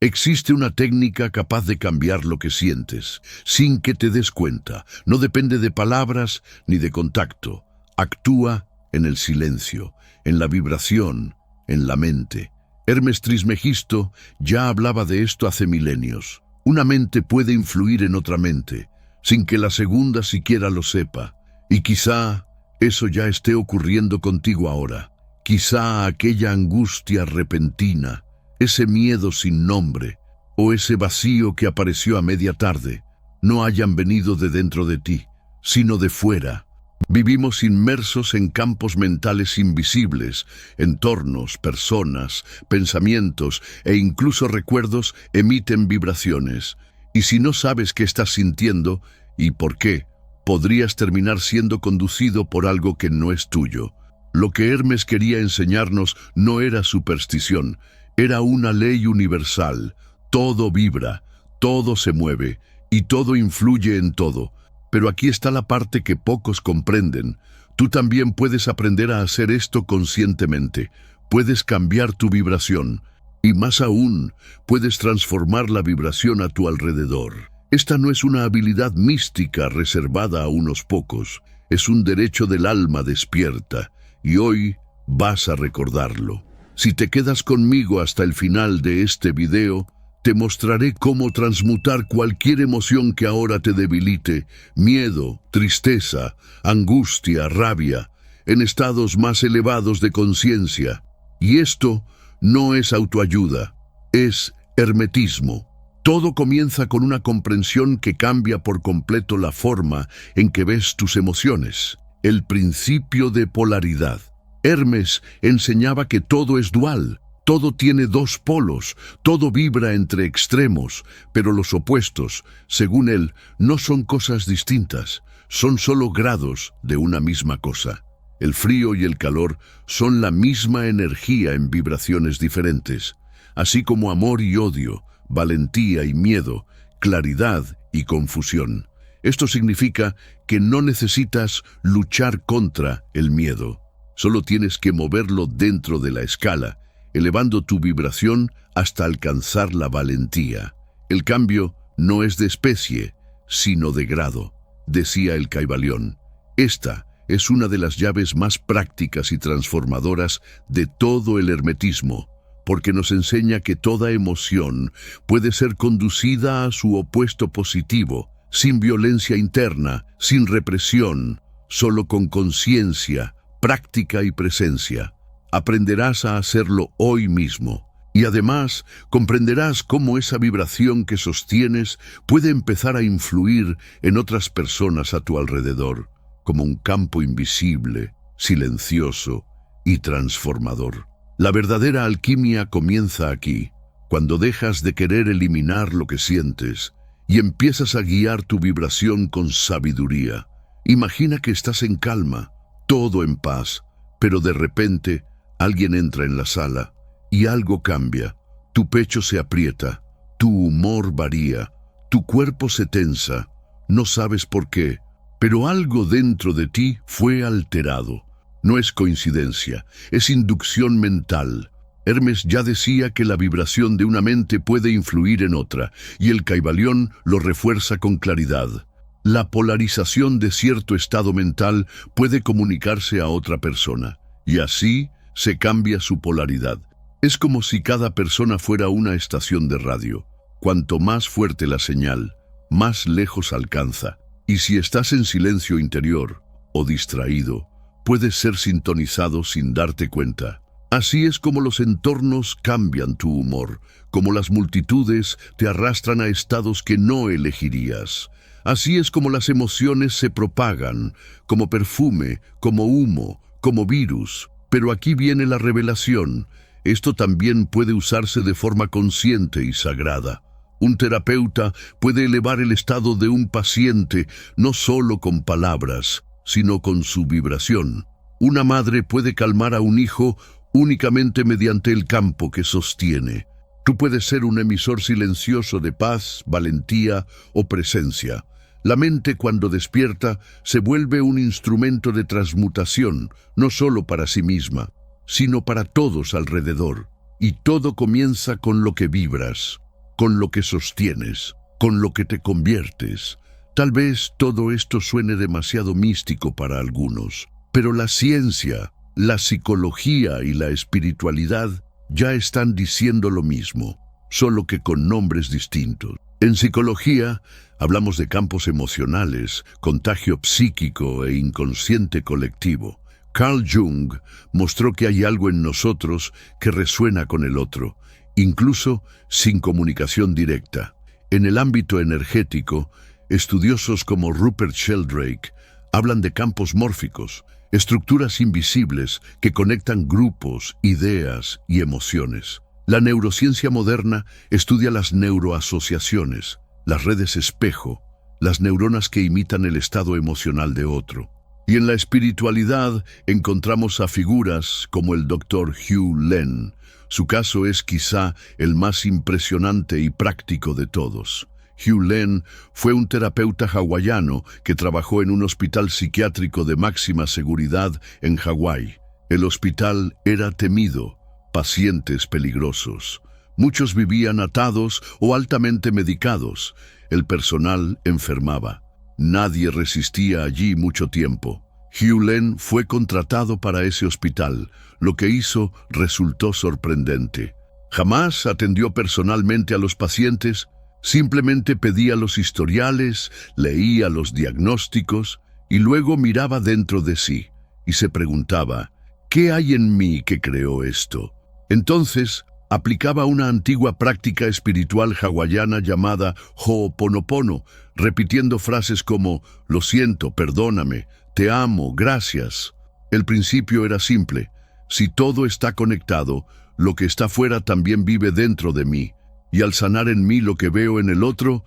Existe una técnica capaz de cambiar lo que sientes, sin que te des cuenta. No depende de palabras ni de contacto. Actúa en el silencio, en la vibración, en la mente. Hermes Trismegisto ya hablaba de esto hace milenios. Una mente puede influir en otra mente, sin que la segunda siquiera lo sepa. Y quizá eso ya esté ocurriendo contigo ahora. Quizá aquella angustia repentina, ese miedo sin nombre, o ese vacío que apareció a media tarde, no hayan venido de dentro de ti, sino de fuera. Vivimos inmersos en campos mentales invisibles, entornos, personas, pensamientos e incluso recuerdos emiten vibraciones. Y si no sabes qué estás sintiendo y por qué, podrías terminar siendo conducido por algo que no es tuyo. Lo que Hermes quería enseñarnos no era superstición, era una ley universal. Todo vibra, todo se mueve y todo influye en todo. Pero aquí está la parte que pocos comprenden. Tú también puedes aprender a hacer esto conscientemente. Puedes cambiar tu vibración. Y más aún, puedes transformar la vibración a tu alrededor. Esta no es una habilidad mística reservada a unos pocos. Es un derecho del alma despierta. Y hoy vas a recordarlo. Si te quedas conmigo hasta el final de este video, te mostraré cómo transmutar cualquier emoción que ahora te debilite, miedo, tristeza, angustia, rabia, en estados más elevados de conciencia. Y esto no es autoayuda, es hermetismo. Todo comienza con una comprensión que cambia por completo la forma en que ves tus emociones. El principio de polaridad. Hermes enseñaba que todo es dual. Todo tiene dos polos, todo vibra entre extremos, pero los opuestos, según él, no son cosas distintas, son solo grados de una misma cosa. El frío y el calor son la misma energía en vibraciones diferentes, así como amor y odio, valentía y miedo, claridad y confusión. Esto significa que no necesitas luchar contra el miedo, solo tienes que moverlo dentro de la escala, elevando tu vibración hasta alcanzar la valentía. El cambio no es de especie, sino de grado, decía el Caibalión. Esta es una de las llaves más prácticas y transformadoras de todo el hermetismo, porque nos enseña que toda emoción puede ser conducida a su opuesto positivo, sin violencia interna, sin represión, solo con conciencia, práctica y presencia. Aprenderás a hacerlo hoy mismo. Y además, comprenderás cómo esa vibración que sostienes puede empezar a influir en otras personas a tu alrededor, como un campo invisible, silencioso y transformador. La verdadera alquimia comienza aquí, cuando dejas de querer eliminar lo que sientes y empiezas a guiar tu vibración con sabiduría. Imagina que estás en calma, todo en paz, pero de repente alguien entra en la sala y algo cambia. Tu pecho se aprieta, tu humor varía, tu cuerpo se tensa. No sabes por qué, pero algo dentro de ti fue alterado. No es coincidencia, es inducción mental. Hermes ya decía que la vibración de una mente puede influir en otra, y el Caibalión lo refuerza con claridad. La polarización de cierto estado mental puede comunicarse a otra persona, y así se cambia su polaridad. Es como si cada persona fuera una estación de radio. Cuanto más fuerte la señal, más lejos alcanza. Y si estás en silencio interior o distraído, puedes ser sintonizado sin darte cuenta. Así es como los entornos cambian tu humor, como las multitudes te arrastran a estados que no elegirías. Así es como las emociones se propagan, como perfume, como humo, como virus. Pero aquí viene la revelación. Esto también puede usarse de forma consciente y sagrada. Un terapeuta puede elevar el estado de un paciente no solo con palabras, sino con su vibración. Una madre puede calmar a un hijo únicamente mediante el campo que sostiene. Tú puedes ser un emisor silencioso de paz, valentía o presencia. La mente, cuando despierta, se vuelve un instrumento de transmutación, no solo para sí misma, sino para todos alrededor. Y todo comienza con lo que vibras. con lo que sostienes, con lo que te conviertes. Tal vez todo esto suene demasiado místico para algunos, pero la ciencia, la psicología y la espiritualidad ya están diciendo lo mismo, solo que con nombres distintos. En psicología hablamos de campos emocionales, contagio psíquico e inconsciente colectivo. Carl Jung mostró que hay algo en nosotros que resuena con el otro, incluso sin comunicación directa. En el ámbito energético, estudiosos como Rupert Sheldrake hablan de campos mórficos, estructuras invisibles que conectan grupos, ideas y emociones. La neurociencia moderna estudia las neuroasociaciones, las redes espejo, las neuronas que imitan el estado emocional de otro. Y en la espiritualidad encontramos a figuras como el Dr. Hugh Len. Su caso es quizá el más impresionante y práctico de todos. Hugh Len fue un terapeuta hawaiano que trabajó en un hospital psiquiátrico de máxima seguridad en Hawái. El hospital era temido, pacientes peligrosos. Muchos vivían atados o altamente medicados. El personal enfermaba. Nadie resistía allí mucho tiempo. Hugh Len fue contratado para ese hospital. Lo que hizo resultó sorprendente. Jamás atendió personalmente a los pacientes, simplemente pedía los historiales, leía los diagnósticos y luego miraba dentro de sí y se preguntaba, ¿qué hay en mí que creó esto? Entonces, aplicaba una antigua práctica espiritual hawaiana llamada Ho'oponopono, repitiendo frases como «lo siento, perdóname, te amo, gracias». El principio era simple. Si todo está conectado, lo que está fuera también vive dentro de mí. Y al sanar en mí lo que veo en el otro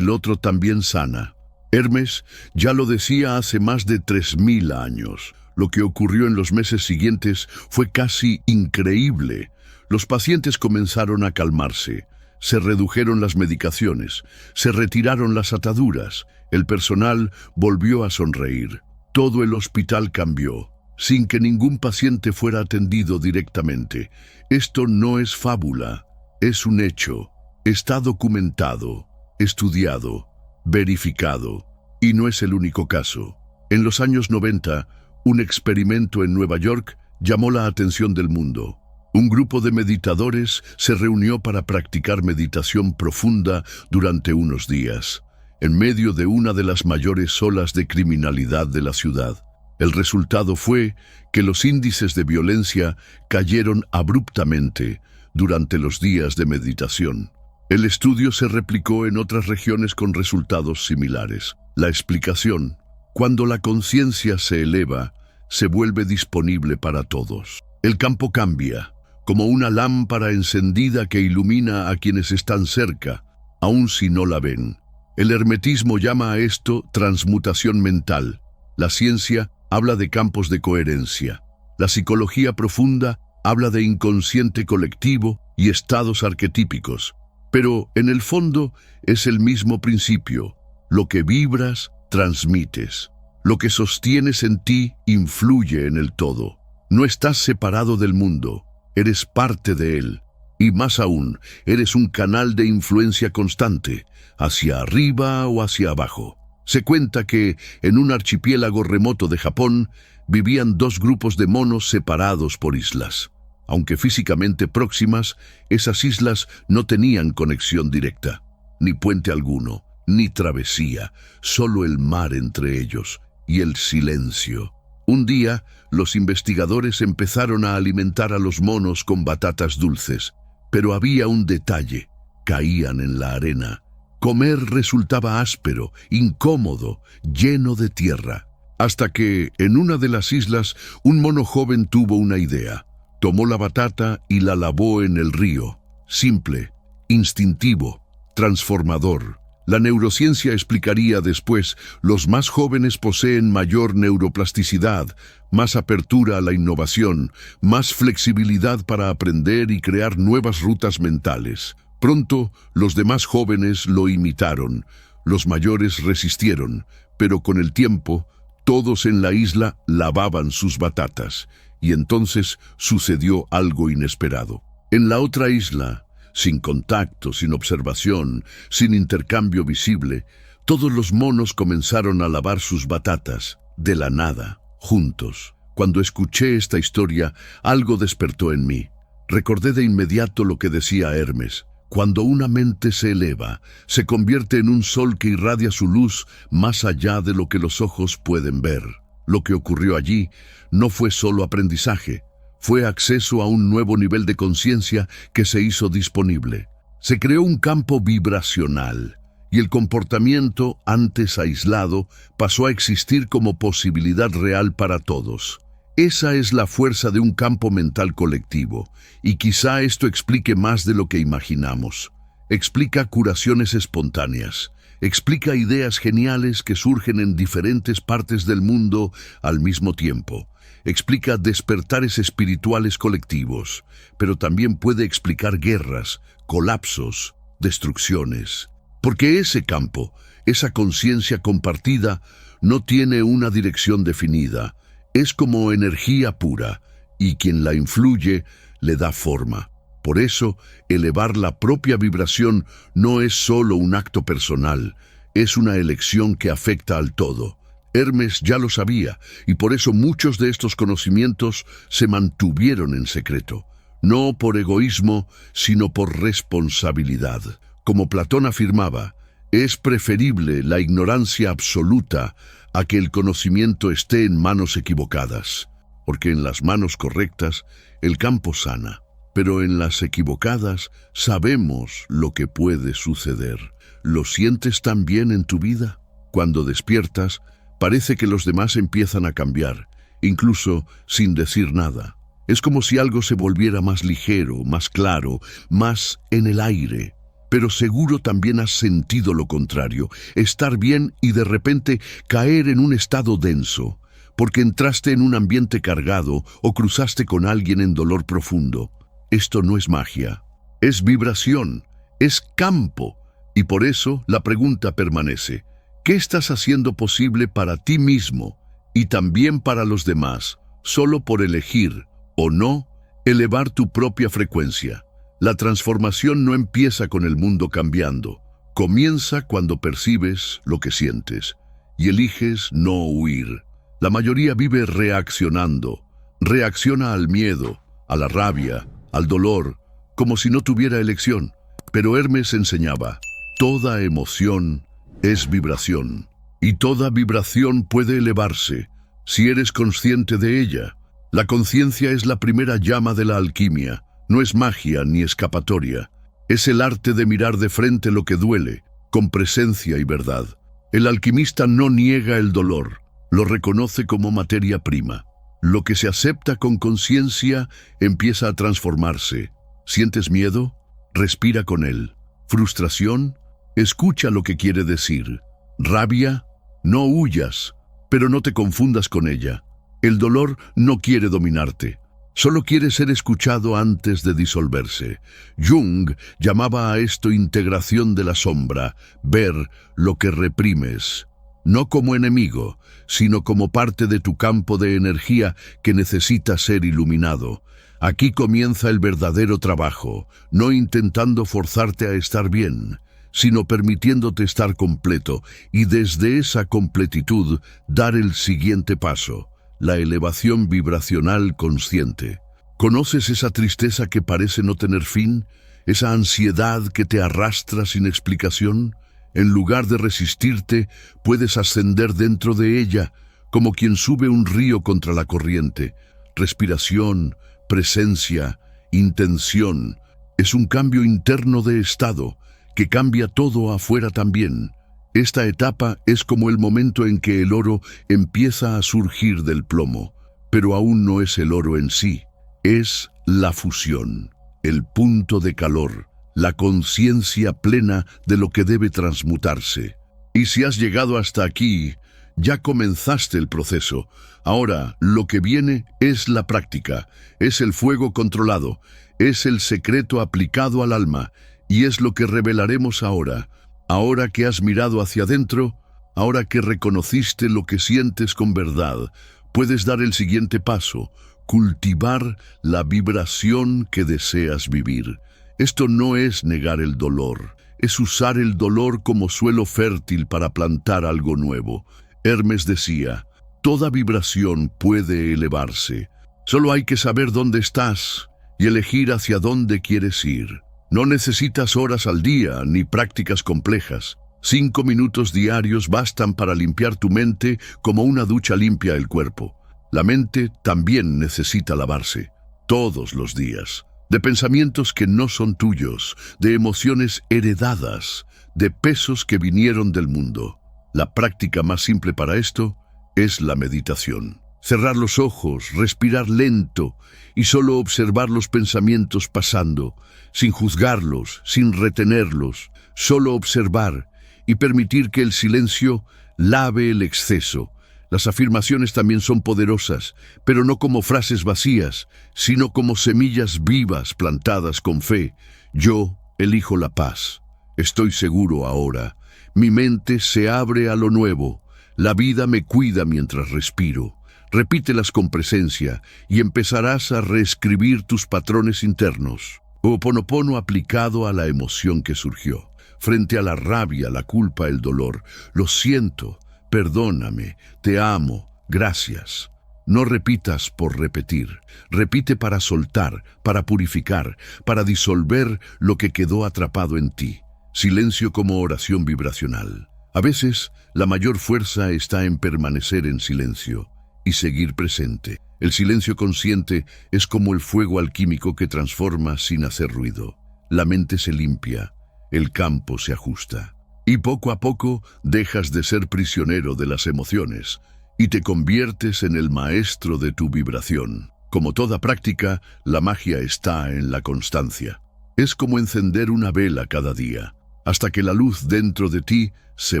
también sana. Hermes ya lo decía hace más de 3000 años. Lo que ocurrió en los meses siguientes fue casi increíble. Los pacientes comenzaron a calmarse, se redujeron las medicaciones, se retiraron las ataduras, el personal volvió a sonreír. Todo el hospital cambió, sin que ningún paciente fuera atendido directamente. Esto no es fábula, es un hecho, está documentado, estudiado, verificado, y no es el único caso. En los años 90, un experimento en Nueva York llamó la atención del mundo. Un grupo de meditadores se reunió para practicar meditación profunda durante unos días, en medio de una de las mayores olas de criminalidad de la ciudad. El resultado fue que los índices de violencia cayeron abruptamente durante los días de meditación. El estudio se replicó en otras regiones con resultados similares. La explicación: cuando la conciencia se eleva, se vuelve disponible para todos. El campo cambia, como una lámpara encendida que ilumina a quienes están cerca, aun si no la ven. El hermetismo llama a esto transmutación mental. La ciencia habla de campos de coherencia. La psicología profunda habla de inconsciente colectivo y estados arquetípicos. Pero en el fondo es el mismo principio. Lo que vibras, transmites. Lo que sostienes en ti influye en el todo. No estás separado del mundo. Eres parte de él, y más aún, eres un canal de influencia constante, hacia arriba o hacia abajo. Se cuenta que, en un archipiélago remoto de Japón, vivían dos grupos de monos separados por islas. Aunque físicamente próximas, esas islas no tenían conexión directa, ni puente alguno, ni travesía, solo el mar entre ellos, y el silencio. Un día, los investigadores empezaron a alimentar a los monos con batatas dulces, pero había un detalle: caían en la arena. Comer resultaba áspero, incómodo, lleno de tierra. Hasta que, en una de las islas, un mono joven tuvo una idea. Tomó la batata y la lavó en el río. Simple, instintivo, transformador. La neurociencia explicaría después: los más jóvenes poseen mayor neuroplasticidad, más apertura a la innovación, más flexibilidad para aprender y crear nuevas rutas mentales. Pronto, los demás jóvenes lo imitaron. Los mayores resistieron, pero con el tiempo, todos en la isla lavaban sus batatas. Y entonces sucedió algo inesperado. En la otra isla, sin contacto, sin observación, sin intercambio visible, todos los monos comenzaron a lavar sus batatas, de la nada, juntos. Cuando escuché esta historia, algo despertó en mí. Recordé de inmediato lo que decía Hermes. Cuando una mente se eleva, se convierte en un sol que irradia su luz más allá de lo que los ojos pueden ver. Lo que ocurrió allí no fue solo aprendizaje, fue acceso a un nuevo nivel de conciencia que se hizo disponible. Se creó un campo vibracional y el comportamiento, antes aislado, pasó a existir como posibilidad real para todos. Esa es la fuerza de un campo mental colectivo, y quizá esto explique más de lo que imaginamos. Explica curaciones espontáneas, explica ideas geniales que surgen en diferentes partes del mundo al mismo tiempo. Explica despertares espirituales colectivos, pero también puede explicar guerras, colapsos, destrucciones. Porque ese campo, esa conciencia compartida, no tiene una dirección definida. Es como energía pura, y quien la influye le da forma. Por eso, elevar la propia vibración no es solo un acto personal, es una elección que afecta al todo. Hermes ya lo sabía, y por eso muchos de estos conocimientos se mantuvieron en secreto, no por egoísmo, sino por responsabilidad. Como Platón afirmaba, es preferible la ignorancia absoluta a que el conocimiento esté en manos equivocadas, porque en las manos correctas el campo sana, pero en las equivocadas sabemos lo que puede suceder. ¿Lo sientes también en tu vida? Cuando despiertas, parece que los demás empiezan a cambiar, incluso sin decir nada. Es como si algo se volviera más ligero, más claro, más en el aire. Pero seguro también has sentido lo contrario, estar bien y de repente caer en un estado denso, porque entraste en un ambiente cargado o cruzaste con alguien en dolor profundo. Esto no es magia, es vibración, es campo, y por eso la pregunta permanece. ¿Qué estás haciendo posible para ti mismo y también para los demás, solo por elegir, o no, elevar tu propia frecuencia? La transformación no empieza con el mundo cambiando, comienza cuando percibes lo que sientes y eliges no huir. La mayoría vive reaccionando, reacciona al miedo, a la rabia, al dolor, como si no tuviera elección. Pero Hermes enseñaba, toda emoción es vibración, y toda vibración puede elevarse si eres consciente de ella. La conciencia es la primera llama de la alquimia. No es magia ni escapatoria, es el arte de mirar de frente lo que duele, con presencia y verdad. El alquimista no niega el dolor, lo reconoce como materia prima. Lo que se acepta con conciencia empieza a transformarse. ¿Sientes miedo? Respira con él. ¿Frustración? Escucha lo que quiere decir. ¿Rabia? No huyas, pero no te confundas con ella. El dolor no quiere dominarte. Solo quiere ser escuchado antes de disolverse. Jung llamaba a esto integración de la sombra, ver lo que reprimes, no como enemigo, sino como parte de tu campo de energía que necesita ser iluminado. Aquí comienza el verdadero trabajo, no intentando forzarte a estar bien, sino permitiéndote estar completo y desde esa completitud dar el siguiente paso. La elevación vibracional consciente. ¿Conoces esa tristeza que parece no tener fin? ¿Esa ansiedad que te arrastra sin explicación? En lugar de resistirte, puedes ascender dentro de ella, como quien sube un río contra la corriente. Respiración, presencia, intención. Es un cambio interno de estado, que cambia todo afuera también. Esta etapa es como el momento en que el oro empieza a surgir del plomo, pero aún no es el oro en sí, es la fusión, el punto de calor, la conciencia plena de lo que debe transmutarse. Y si has llegado hasta aquí, ya comenzaste el proceso. Ahora, lo que viene es la práctica, es el fuego controlado, es el secreto aplicado al alma, y es lo que revelaremos ahora. Ahora que has mirado hacia adentro, ahora que reconociste lo que sientes con verdad, puedes dar el siguiente paso, cultivar la vibración que deseas vivir. Esto no es negar el dolor, es usar el dolor como suelo fértil para plantar algo nuevo. Hermes decía, toda vibración puede elevarse. Solo hay que saber dónde estás y elegir hacia dónde quieres ir. No necesitas horas al día ni prácticas complejas. 5 minutos diarios bastan para limpiar tu mente como una ducha limpia el cuerpo. La mente también necesita lavarse, todos los días, de pensamientos que no son tuyos, de emociones heredadas, de pesos que vinieron del mundo. La práctica más simple para esto es la meditación. Cerrar los ojos, respirar lento y solo observar los pensamientos pasando, sin juzgarlos, sin retenerlos, solo observar y permitir que el silencio lave el exceso. Las afirmaciones también son poderosas, pero no como frases vacías, sino como semillas vivas plantadas con fe. Yo elijo la paz. Estoy seguro ahora. Mi mente se abre a lo nuevo. La vida me cuida mientras respiro. Repítelas con presencia y empezarás a reescribir tus patrones internos. Ho'oponopono aplicado a la emoción que surgió. Frente a la rabia, la culpa, el dolor. Lo siento, perdóname, te amo, gracias. No repitas por repetir. Repite para soltar, para purificar, para disolver lo que quedó atrapado en ti. Silencio como oración vibracional. A veces, la mayor fuerza está en permanecer en silencio y seguir presente. El silencio consciente es como el fuego alquímico que transforma sin hacer ruido. La mente se limpia, el campo se ajusta. Y poco a poco dejas de ser prisionero de las emociones y te conviertes en el maestro de tu vibración. Como toda práctica, la magia está en la constancia. Es como encender una vela cada día, hasta que la luz dentro de ti se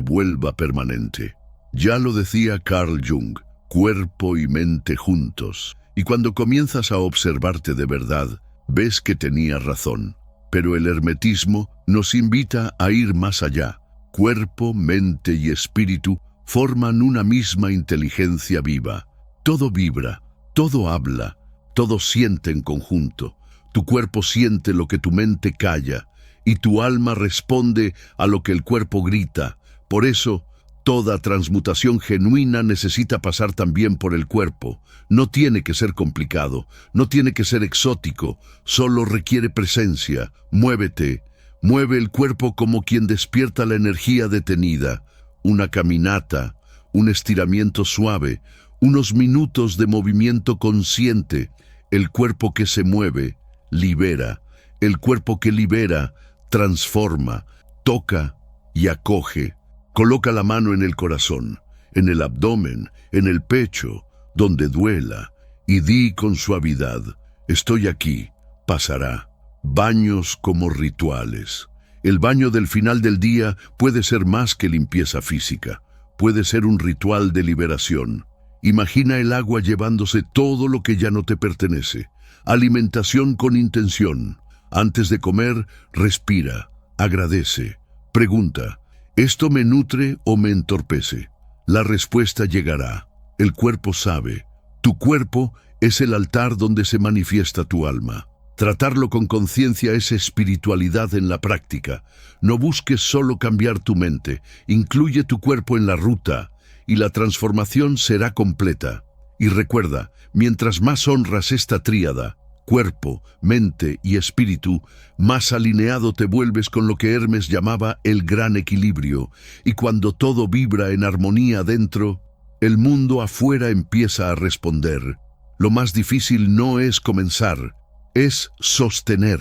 vuelva permanente. Ya lo decía Carl Jung, cuerpo y mente juntos. Y cuando comienzas a observarte de verdad, ves que tenía razón. Pero el hermetismo nos invita a ir más allá. Cuerpo, mente y espíritu forman una misma inteligencia viva. Todo vibra, todo habla, todo siente en conjunto. Tu cuerpo siente lo que tu mente calla y tu alma responde a lo que el cuerpo grita. Por eso, toda transmutación genuina necesita pasar también por el cuerpo. No tiene que ser complicado, no tiene que ser exótico, solo requiere presencia. Muévete, mueve el cuerpo como quien despierta la energía detenida. Una caminata, un estiramiento suave, unos minutos de movimiento consciente. El cuerpo que se mueve, libera. El cuerpo que libera, transforma, toca y acoge. Coloca la mano en el corazón, en el abdomen, en el pecho, donde duela, y di con suavidad, estoy aquí, pasará. Baños como rituales. El baño del final del día puede ser más que limpieza física, puede ser un ritual de liberación. Imagina el agua llevándose todo lo que ya no te pertenece. Alimentación con intención. Antes de comer, respira, agradece, pregunta, ¿esto me nutre o me entorpece? La respuesta llegará. El cuerpo sabe. Tu cuerpo es el altar donde se manifiesta tu alma. Tratarlo con conciencia es espiritualidad en la práctica. No busques solo cambiar tu mente, incluye tu cuerpo en la ruta y la transformación será completa. Y recuerda, mientras más honras esta tríada, cuerpo, mente y espíritu, más alineado te vuelves con lo que Hermes llamaba el gran equilibrio, y cuando todo vibra en armonía dentro, el mundo afuera empieza a responder. Lo más difícil no es comenzar, es sostener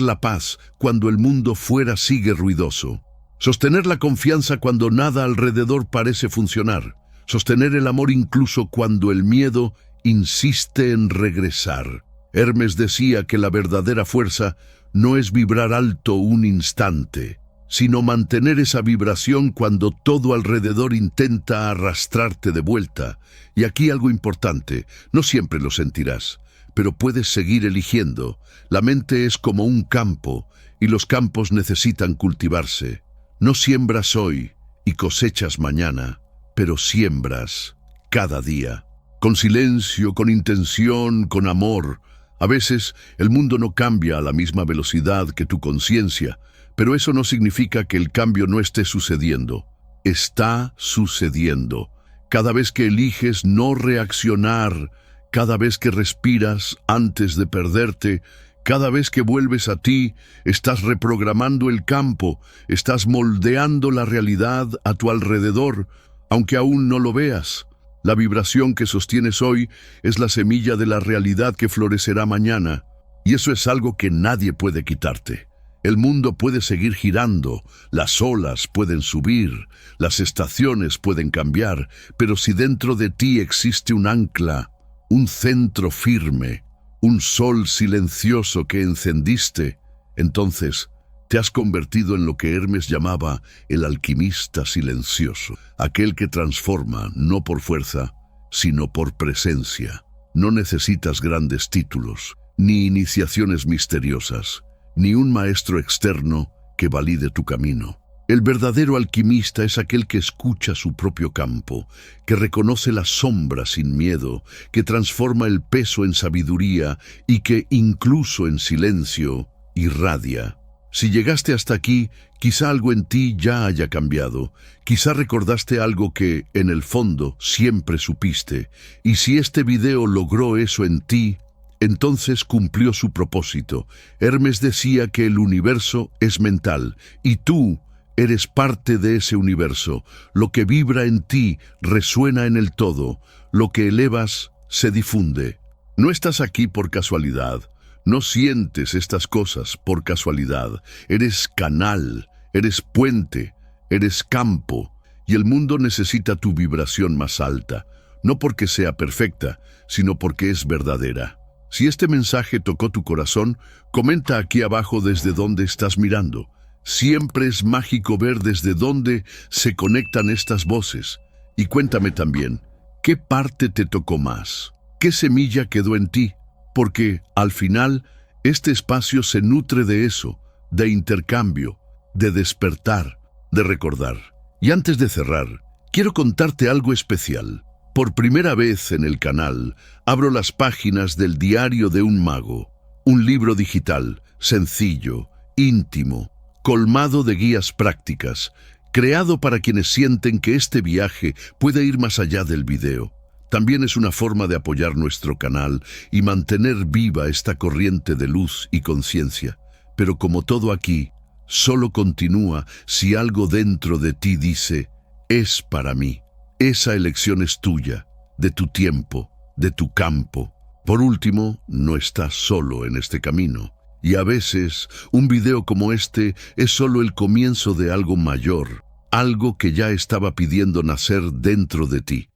la paz cuando el mundo fuera sigue ruidoso, sostener la confianza cuando nada alrededor parece funcionar, sostener el amor incluso cuando el miedo insiste en regresar. Hermes decía que la verdadera fuerza no es vibrar alto un instante, sino mantener esa vibración cuando todo alrededor intenta arrastrarte de vuelta. Y aquí algo importante, no siempre lo sentirás, pero puedes seguir eligiendo. La mente es como un campo, y los campos necesitan cultivarse. No siembras hoy y cosechas mañana, pero siembras cada día. Con silencio, con intención, con amor, A veces el mundo no cambia a la misma velocidad que tu conciencia, pero eso no significa que el cambio no esté sucediendo. Está sucediendo. Cada vez que eliges no reaccionar, cada vez que respiras antes de perderte, cada vez que vuelves a ti, estás reprogramando el campo, estás moldeando la realidad a tu alrededor, aunque aún no lo veas. La vibración que sostienes hoy es la semilla de la realidad que florecerá mañana, y eso es algo que nadie puede quitarte. El mundo puede seguir girando, las olas pueden subir, las estaciones pueden cambiar, pero si dentro de ti existe un ancla, un centro firme, un sol silencioso que encendiste, entonces te has convertido en lo que Hermes llamaba el alquimista silencioso, aquel que transforma no por fuerza, sino por presencia. No necesitas grandes títulos, ni iniciaciones misteriosas, ni un maestro externo que valide tu camino. El verdadero alquimista es aquel que escucha su propio campo, que reconoce la sombra sin miedo, que transforma el peso en sabiduría y que, incluso en silencio, irradia. Si llegaste hasta aquí, quizá algo en ti ya haya cambiado, quizá recordaste algo que, en el fondo, siempre supiste, y si este video logró eso en ti, entonces cumplió su propósito. Hermes decía que el universo es mental, y tú eres parte de ese universo. Lo que vibra en ti resuena en el todo, lo que elevas se difunde. No estás aquí por casualidad, no sientes estas cosas por casualidad. Eres canal, eres puente, eres campo, y el mundo necesita tu vibración más alta, no porque sea perfecta, sino porque es verdadera. Si este mensaje tocó tu corazón, comenta aquí abajo desde dónde estás mirando. Siempre es mágico ver desde dónde se conectan estas voces. Y cuéntame también, ¿qué parte te tocó más? ¿Qué semilla quedó en ti? Porque, al final, este espacio se nutre de eso, de intercambio, de despertar, de recordar. Y antes de cerrar, quiero contarte algo especial. Por primera vez en el canal, abro las páginas del Diario de un Mago, un libro digital, sencillo, íntimo, colmado de guías prácticas, creado para quienes sienten que este viaje puede ir más allá del video. También es una forma de apoyar nuestro canal y mantener viva esta corriente de luz y conciencia. Pero como todo aquí, solo continúa si algo dentro de ti dice, es para mí. Esa elección es tuya, de tu tiempo, de tu campo. Por último, no estás solo en este camino. Y a veces, un video como este es solo el comienzo de algo mayor, algo que ya estaba pidiendo nacer dentro de ti.